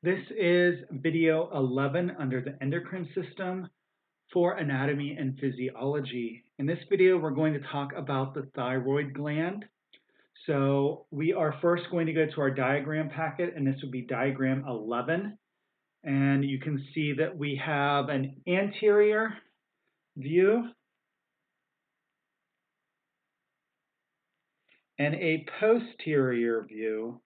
This is video 11 under the endocrine system for anatomy and physiology. In this video, we're going to talk about the thyroid gland. So we are first going to go to our diagram packet, and this would be diagram 11. And you can see that we have an anterior view and a posterior view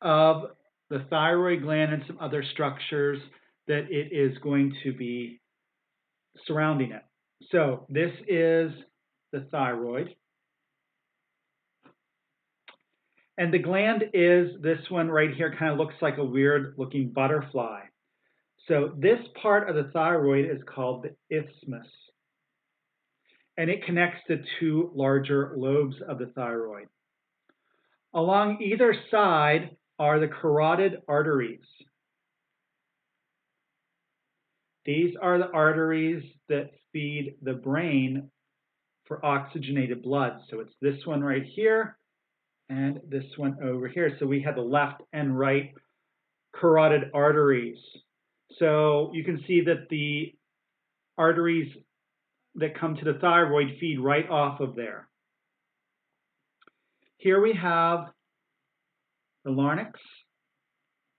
of the thyroid gland and some other structures that it is going to be surrounding it. So this is the thyroid. And the gland is this one right here, kind of looks like a weird looking butterfly. So this part of the thyroid is called the isthmus. And it connects the two larger lobes of the thyroid. Along either side are the carotid arteries. These are the arteries that feed the brain for oxygenated blood. So it's this one right here and this one over here. So we have the left and right carotid arteries. So you can see that the arteries that come to the thyroid feed right off of there. Here we have the larynx,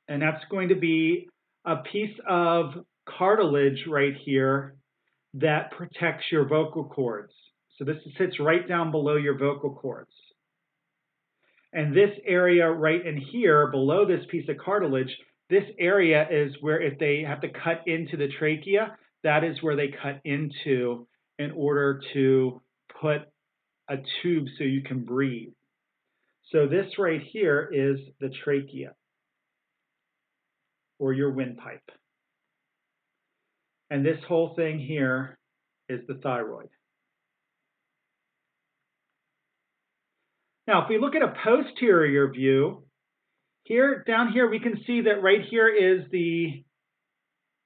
and that's going to be a piece of cartilage right here that protects your vocal cords. So this sits right down below your vocal cords. And this area right in here, below this piece of cartilage, this area is where if they have to cut into the trachea, that is where they cut into in order to put a tube so you can breathe. So this right here is the trachea, or your windpipe. And this whole thing here is the thyroid. Now, if we look at a posterior view, down here, we can see that right here is the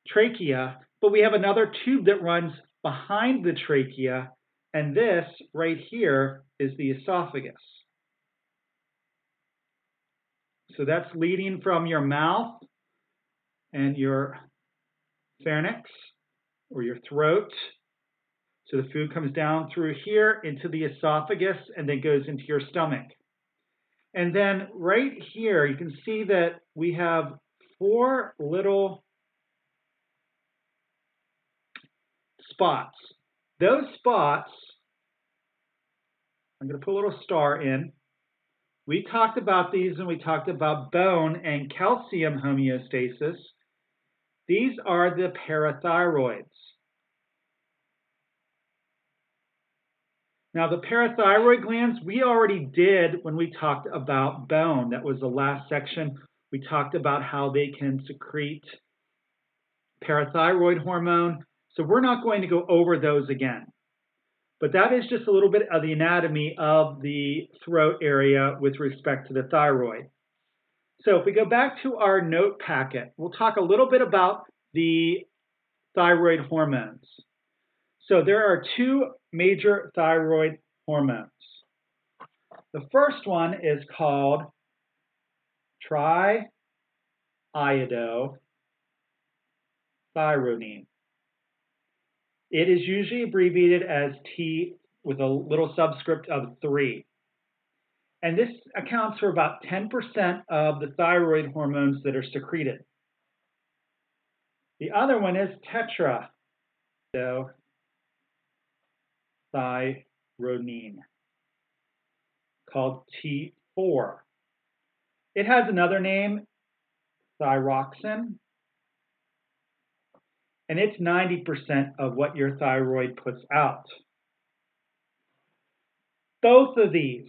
trachea, but we have another tube that runs behind the trachea, and this right here is the esophagus. So that's leading from your mouth and your pharynx, or your throat. So the food comes down through here into the esophagus and then goes into your stomach. And then right here, you can see that we have four little spots. Those spots, I'm going to put a little star in. We talked about these when we talked about bone and calcium homeostasis. These are the parathyroids. Now, the parathyroid glands, we already did when we talked about bone. That was the last section. We talked about how they can secrete parathyroid hormone. So we're not going to go over those again. But that is just a little bit of the anatomy of the throat area with respect to the thyroid. So if we go back to our note packet, we'll talk a little bit about the thyroid hormones. So there are two major thyroid hormones. The first one is called triiodothyronine. It is usually abbreviated as T with a little subscript of 3. And this accounts for about 10% of the thyroid hormones that are secreted. The other one is tetrodotoxyroline, called T4. It has another name, thyroxine, and it's 90% of what your thyroid puts out. Both of these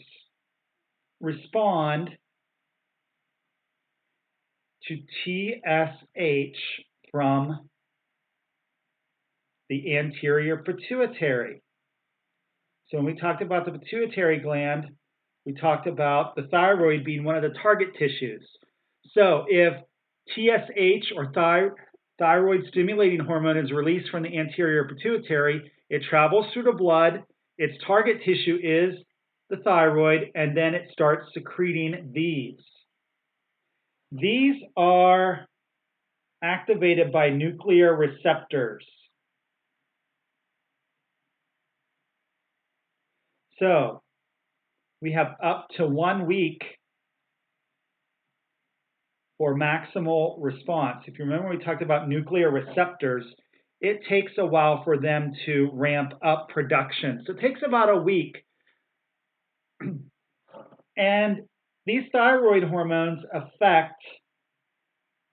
respond to TSH from the anterior pituitary. So when we talked about the pituitary gland, we talked about the thyroid being one of the target tissues. So if TSH, or thyroid stimulating hormone, is released from the anterior pituitary, it travels through the blood, its target tissue is the thyroid, and then it starts secreting these. These are activated by nuclear receptors. So we have up to 1 week for maximal response. If you remember, we talked about nuclear receptors. It takes a while for them to ramp up production. So it takes about a week. And these thyroid hormones affect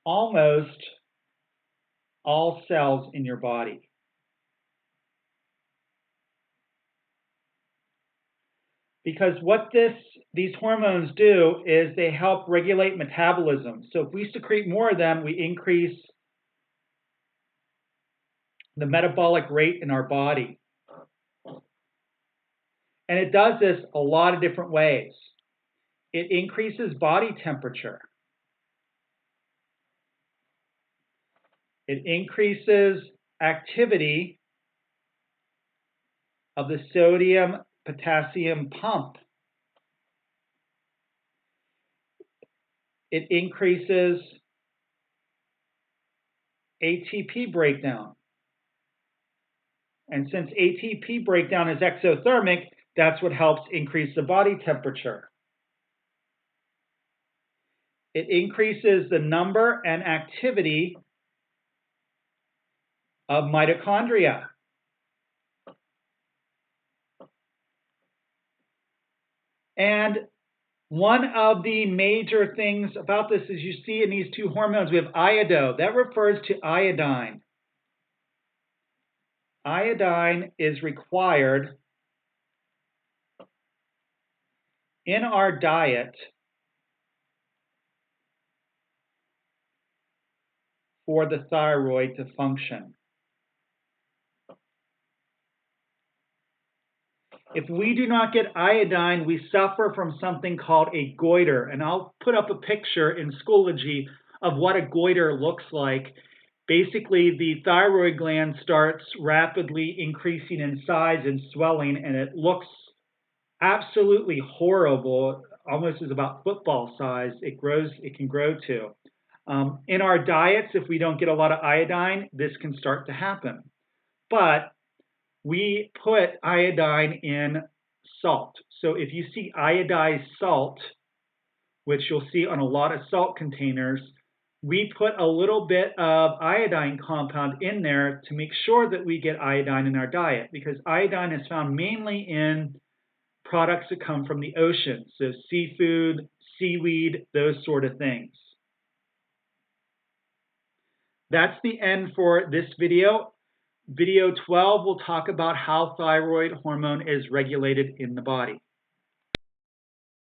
almost all cells in your body. Because what these hormones do is they help regulate metabolism. So if we secrete more of them, we increase the metabolic rate in our body. And it does this a lot of different ways. It increases body temperature. It increases activity of the sodium-potassium pump. It increases ATP breakdown. And since ATP breakdown is exothermic, that's what helps increase the body temperature. It increases the number and activity of mitochondria. And one of the major things about this is you see in these two hormones, we have iodo. That refers to iodine. Iodine is required in our diet for the thyroid to function. If we do not get iodine, we suffer from something called a goiter. And I'll put up a picture in Schoology of what a goiter looks like. Basically, the thyroid gland starts rapidly increasing in size and swelling, and it looks absolutely horrible, almost as about football size it can grow to. In our diets, if we don't get a lot of iodine, this can start to happen. But we put iodine in salt. So if you see iodized salt, which you'll see on a lot of salt containers, we put a little bit of iodine compound in there to make sure that we get iodine in our diet, because iodine is found mainly in products that come from the ocean, so seafood, seaweed, those sort of things. That's the end for this video. Video 12 will talk about how thyroid hormone is regulated in the body.